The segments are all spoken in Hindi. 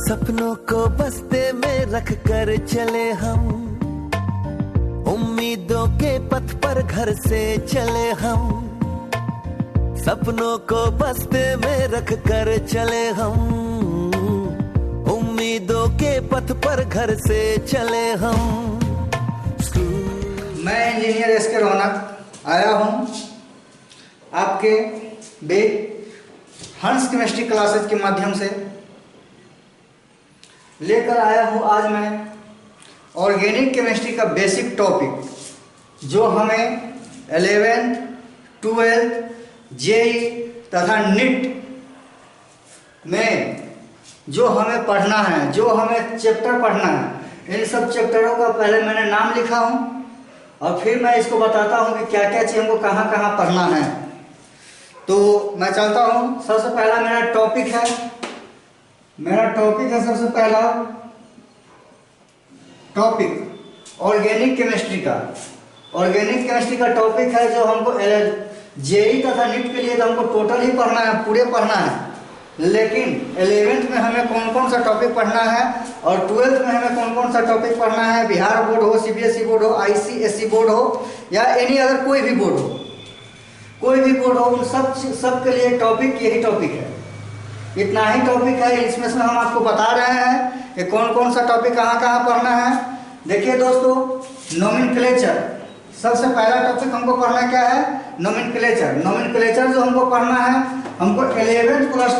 सपनों को बस्ते में रख कर चले हम, उम्मीदों के पथ पर घर से चले हम। सपनों को बस्ते में रख कर चले हम, उम्मीदों के पथ पर घर से चले हम। मैं इंजीनियर एस.के. रौनक आया हूँ आपके हंस केमिस्ट्री क्लासेस के माध्यम से लेकर आया हूँ। आज मैं ऑर्गेनिक केमिस्ट्री का बेसिक टॉपिक जो हमें 11th, 12th, जेई तथा नीट में जो हमें पढ़ना है, जो हमें चैप्टर पढ़ना है, इन सब चैप्टरों का पहले मैंने नाम लिखा हूँ और फिर मैं इसको बताता हूँ कि क्या क्या चीज़ हमको कहाँ कहाँ पढ़ना है। तो मैं चलता हूँ। सबसे पहला मेरा टॉपिक है सबसे पहला टॉपिक ऑर्गेनिक केमिस्ट्री का। ऑर्गेनिक केमिस्ट्री का टॉपिक है जो हमको जेई तथा नीट के लिए तो हमको टोटल ही पढ़ना है, पूरे पढ़ना है। लेकिन 11th में हमें कौन कौन सा टॉपिक पढ़ना है और 12th में हमें कौन कौन सा टॉपिक पढ़ना है, बिहार बोर्ड हो, सीबीएसई बोर्ड हो, आईसीएसई बोर्ड हो या एनी अदर कोई भी बोर्ड हो, उन सब के लिए टॉपिक यही टॉपिक है। इतना ही टॉपिक है। इसमें से हम आपको बता रहे हैं कि कौन कौन सा टॉपिक कहाँ कहाँ पढ़ना है। देखिए दोस्तों, नोमेनक्लेचर सबसे पहला टॉपिक हमको पढ़ना क्या है, नोमेनक्लेचर जो हमको पढ़ना है, हमको 11th प्लस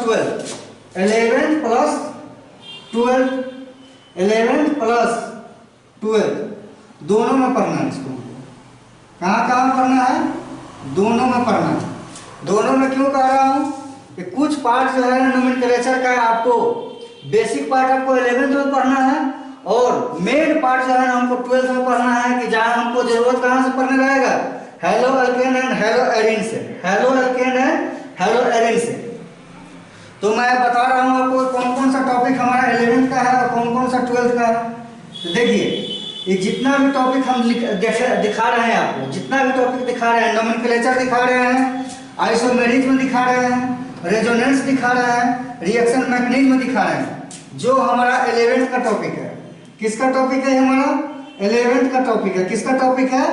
12 दोनों में पढ़ना है। इसको कहाँ कहाँ पढ़ना है, दोनों में पढ़ना है। दोनों में क्यों कह रहा हूँ कि कुछ पार्ट जो है नोमेनक्लेचर का आपको बेसिक पार्ट आपको 11th में पढ़ना है और मेन पार्ट जो है हमको 12th में पढ़ना है। कि जहाँ हमको जरूरत कहाँ से पढ़ने रहेगा, halo alkane and hello Erin से। तो मैं बता रहा हूँ आपको कौन कौन सा टॉपिक हमारा 11th का है और कौन कौन सा 12th का है। तो देखिए, ये जितना भी टॉपिक हम दिखा रहे हैं आपको, जितना भी टॉपिक दिखा रहे हैं, नोमेनक्लेचर दिखा रहे हैं, आइसोमेरिज्म दिखा रहे हैं, रेजोनेंस दिखा रहे हैं, रिएक्शन मैकेनिज्म दिखा रहे हैं, जो हमारा 11th का टॉपिक है। किसका टॉपिक है हमारा, 11th का टॉपिक है। किसका टॉपिक है,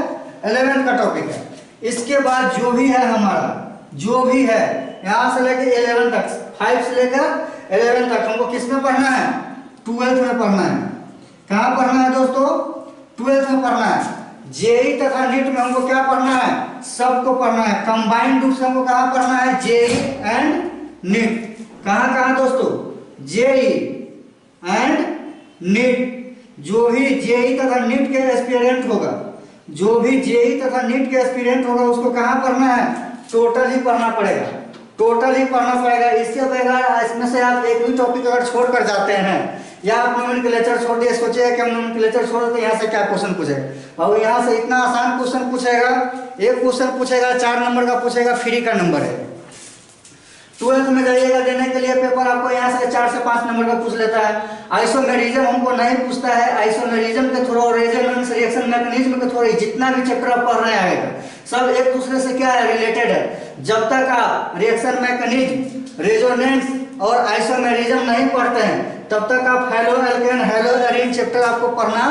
11th का टॉपिक है। इसके बाद जो भी है हमारा, जो भी है यहाँ से लेकर 11 तक, 5 से लेकर 11 तक हमको किस में पढ़ना है, 12th में पढ़ना है। कहाँ पढ़ना है दोस्तों, 12th में पढ़ना है। जेई तथा नीट में हमको क्या पढ़ना है, सबको पढ़ना है। कंबाइंड रूप से हमको कहाँ पढ़ना है, जेई एंड नीट। कहाँ कहाँ दोस्तों, जेई एंड नीट। जो भी जेई तथा नीट के एस्पिरेंट होगा, जो भी जेई तथा नीट के एस्पिरेंट होगा, उसको कहाँ पढ़ना है, टोटल ही पढ़ना पड़ेगा, टोटल ही पढ़ना पड़ेगा। इसके बगैर इसमें से आप एक भी टॉपिक अगर छोड़ कर जाते हैं या आप नोमेनक्लेचर छोड़ दिए, सोचिए कि हम नोमेनक्लेचर छोड़ देते, यहाँ से क्या क्वेश्चन पूछेगा। और यहाँ से इतना आसान क्वेश्चन पूछेगा, एक क्वेश्चन पूछेगा 4 नंबर का पूछेगा, फ्री का नंबर है। 12th में जाइएगा देने के लिए पेपर, आपको यहाँ से 4 से 5 नंबर का पूछ लेता है। आइसोमेरिज्म हमको नहीं पूछता है। आइसोमेरिज्म के थ्रू, रेजोनेंस, रिएक्शन मैकेनिज्म के थ्रू जितना भी चैप्टर आप पढ़ रहे आएगा, सब एक दूसरे से क्या है, रिलेटेड है। जब तक आप रिएक्शन मैकेनिज्म, रेजोनेंस और आइसोमेरिज्म नहीं पढ़ते हैं, तब तक आप halo alkane, hello Erin chapter आपको पढ़ना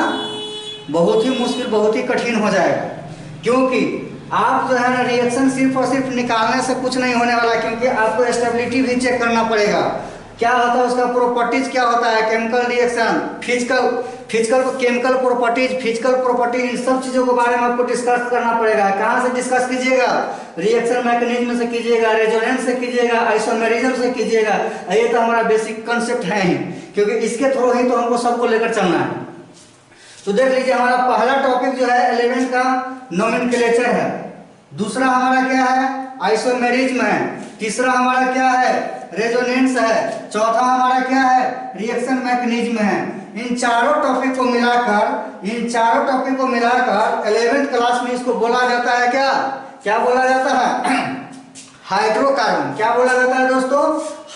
बहुत ही मुश्किल, बहुत ही कठिन हो जाएगा। क्योंकि आप जो है ना, रिएक्शन सिर्फ और सिर्फ निकालने से कुछ नहीं होने वाला, क्योंकि आपको स्टेबिलिटी भी चेक करना पड़ेगा। क्या होता है उसका प्रॉपर्टीज, क्या होता है, केमिकल रिएक्शन, केमिकल प्रॉपर्टीज, इन सब चीजों के बारे में आपको डिस्कस करना पड़ेगा। कहाँ से डिस्कस कीजिएगा, रिएक्शन मैकेनिज्म से कीजिएगा, रेजोनेंस से कीजिएगा, आइसोमेरिज्म से कीजिएगा। ये तो हमारा बेसिक कंसेप्ट है ही, क्योंकि इसके थ्रू ही तो हमको सबको लेकर चलना है। तो देख लीजिए, हमारा पहला टॉपिक जो है 11th का नोमेनक्लेचर है। दूसरा हमारा क्या है, आइसोमेरिज्म है। तीसरा हमारा क्या है, रेजोनेंस है। चौथा हमारा क्या है, रिएक्शन मैकेनिज्म है। इन चारों टॉपिक को मिलाकर 11th क्लास में इसको बोला जाता है क्या बोला जाता है, हाइड्रोकार्बन। क्या बोला जाता है दोस्तों,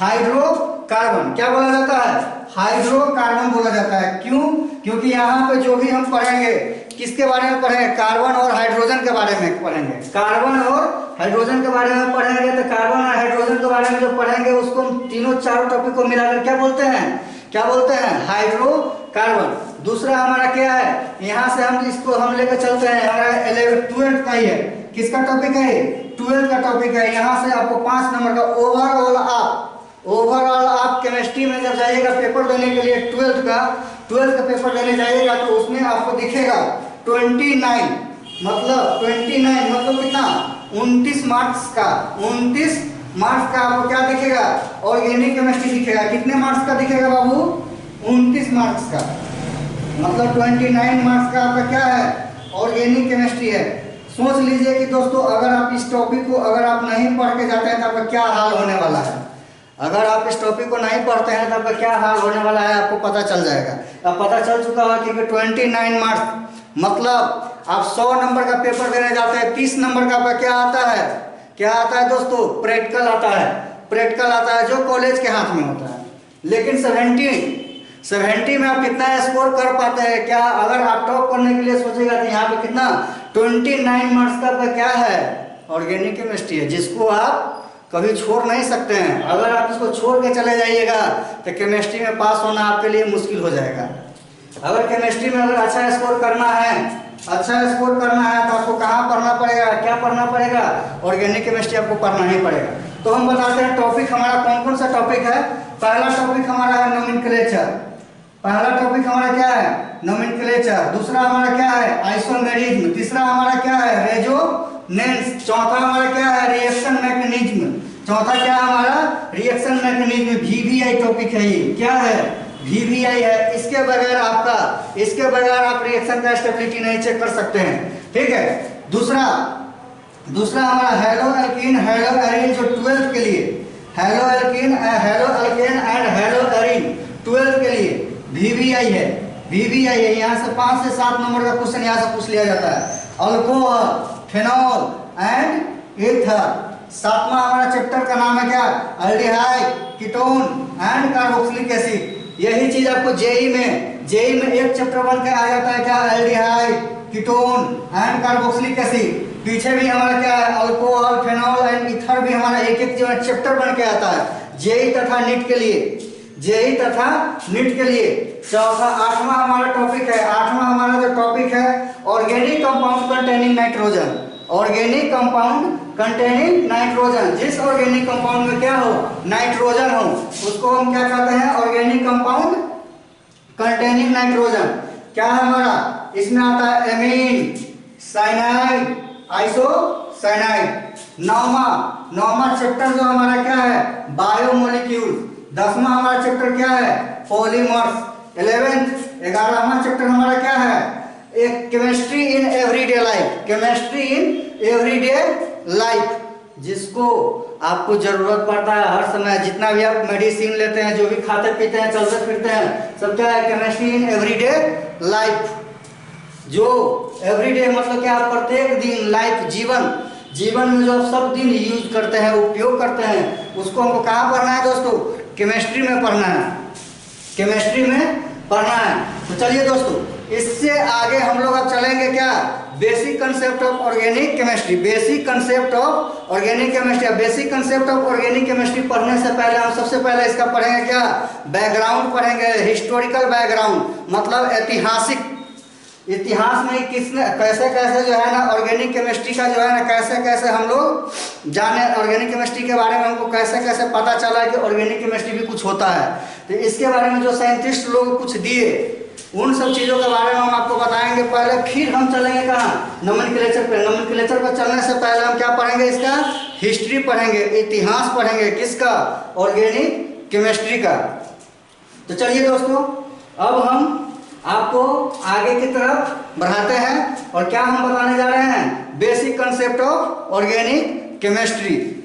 हाइड्रोकार्बन। क्या बोला जाता है, हाइड्रोकार्बन बोला जाता है। क्यों, क्योंकि यहाँ पे जो भी हम पढ़ेंगे, किसके बारे में पढ़ेंगे, कार्बन और हाइड्रोजन के बारे में पढ़ेंगे। कार्बन और हाइड्रोजन के बारे में पढ़ेंगे, तो कार्बन और हाइड्रोजन के बारे में जो पढ़ेंगे उसको हम तीनों चारों टॉपिक को मिलाकर क्या बोलते हैं, क्या बोलते हैं, हाइड्रोकार्बन। दूसरा हमारा क्या है, यहाँ से हम इसको हम लेकर चलते हैं, हमारा 12th का ही है। किसका टॉपिक है, 12th का टॉपिक है। यहाँ से आपको 5 नंबर का ओवरऑल आप केमिस्ट्री में जब जाइएगा पेपर देने के लिए 12th का पेपर देने जाइएगा तो उसमें आपको दिखेगा 29 मतलब कितना, 29 मार्क्स का आपको क्या दिखेगा, ऑर्गेनिक केमिस्ट्री दिखेगा। कितने मार्क्स का दिखेगा बाबू, 29 मार्क्स का, मतलब 29 मार्क्स का आपका क्या है, ऑर्गेनिक केमिस्ट्री है। सोच लीजिए कि दोस्तों अगर आप इस टॉपिक को अगर आप नहीं पढ़ के जाते हैं तो आपका क्या हाल होने वाला है। अगर आप इस टॉपिक को नहीं पढ़ते हैं तो आपका क्या हाल होने वाला है आपको पता चल जाएगा। अब पता चल चुका होगा कि 29 मार्क्स मतलब आप 100 नंबर का पेपर देने जाते हैं, 30 नंबर का आपका क्या आता है दोस्तों, प्रैक्टिकल आता है जो कॉलेज के हाथ में होता है। लेकिन 70 में आप कितना स्कोर कर पाते हैं, क्या अगर आप टॉप करने के लिए सोचेगा तो यहाँ पे कितना 29 मार्क्स का आपका क्या है, ऑर्गेनिक केमिस्ट्री है, जिसको आप कभी छोड़ नहीं सकते हैं। अगर आप इसको छोड़ के चले जाइएगा तो केमिस्ट्री में पास होना आपके लिए मुश्किल हो जाएगा। अगर केमिस्ट्री में अगर अच्छा स्कोर करना है तो आपको कहाँ पढ़ना पड़ेगा, क्या पढ़ना पड़ेगा, ऑर्गेनिक केमिस्ट्री आपको पढ़ना ही पड़ेगा। तो हम बताते हैं टॉपिक हमारा कौन कौन सा टॉपिक है। पहला टॉपिक हमारा है नोमेनक्लेचर। क्या है, नोमेनक्लेचर। दूसरा हमारा क्या है, आइसोमेरिज्म। तीसरा हमारा क्या है, रेजोनेंस। चौथा हमारा क्या है, रिएक्शन मैकेनिज्म। VVI टॉपिक है ये, क्या है, VVI है। इसके बगैर आप रिएक्शन का स्टेबिलिटी नहीं चेक कर सकते हैं, ठीक है। दूसरा हमारा हेलो एल्कीन जो 12th के लिए, halo alkane and hello arene 12th के लिए VVI है। यहाँ से 5 से 7 नंबर का क्वेश्चन यहाँ से पूछ लिया जाता है। Alcohol, phenol and ether. 7वां हमारा चैप्टर का नाम है क्या, aldehyde, ketone and carboxylic acid. यही चीज आपको जेई में एक चैप्टर बन के आ जाता है क्या, aldehyde, ketone and carboxylic acid. पीछे भी हमारा क्या है, अल्कोहल, फेनॉल एंड ईथर भी हमारा एक जो चैप्टर बन के आता है जेई तथा नीट के लिए। चौथा 8वां हमारा टॉपिक है, ऑर्गेनिक कंपाउंड कंटेनिंग नाइट्रोजन। जिस ऑर्गेनिक कंपाउंड में क्या हो, नाइट्रोजन हो, उसको हम क्या कहते हैं, ऑर्गेनिक कंपाउंड कंटेनिंग नाइट्रोजन। क्या है हमारा, इसमें आता है एमीन, साइनाइड, आइसोसाइनाइड। 9वां चैप्टर जो हमारा क्या है, बायोमोलिक्यूल। 10वां हमारा चैप्टर क्या है, पॉलीमर्स। 11वां चैप्टर हमारा क्या है, एक केमिस्ट्री इन एवरीडे लाइफ, जिसको आपको जरूरत पड़ता है हर समय। जितना भी आप मेडिसिन लेते हैं, जो भी खाते पीते हैं, चलते फिरते हैं, सब क्या है, केमिस्ट्री इन एवरीडे लाइफ। जो एवरीडे मतलब क्या, प्रत्येक दिन, लाइफ जीवन में जो आप सब दिन यूज करते हैं, उपयोग करते हैं, उसको हमको कहाँ पढ़ना है दोस्तों, केमिस्ट्री में पढ़ना है। तो चलिए दोस्तों, इससे आगे हम लोग अब चलेंगे क्या, basic concept of organic chemistry. Basic concept of organic chemistry पढ़ने से पहले हम सबसे पहले इसका पढ़ेंगे क्या, बैकग्राउंड पढ़ेंगे, हिस्टोरिकल बैकग्राउंड, मतलब इतिहास में किसने कैसे जो है ना ऑर्गेनिक केमिस्ट्री का जो है ना कैसे हम लोग जाने, ऑर्गेनिक केमिस्ट्री के बारे में हमको कैसे पता चला कि ऑर्गेनिक केमिस्ट्री भी कुछ होता है। तो इसके बारे में जो साइंटिस्ट लोग कुछ दिए, उन सब चीज़ों के बारे में हम आपको बताएंगे पहले। फिर हम चलेंगे कहाँ, नोमेनक्लेचर पर चलने से पहले हम क्या पढ़ेंगे, इसका हिस्ट्री पढ़ेंगे, इतिहास पढ़ेंगे, किसका, ऑर्गेनिक केमिस्ट्री का। तो चलिए दोस्तों, अब हम आपको आगे की तरफ बढ़ाते हैं और क्या हम बताने जा रहे हैं, basic concept of organic chemistry.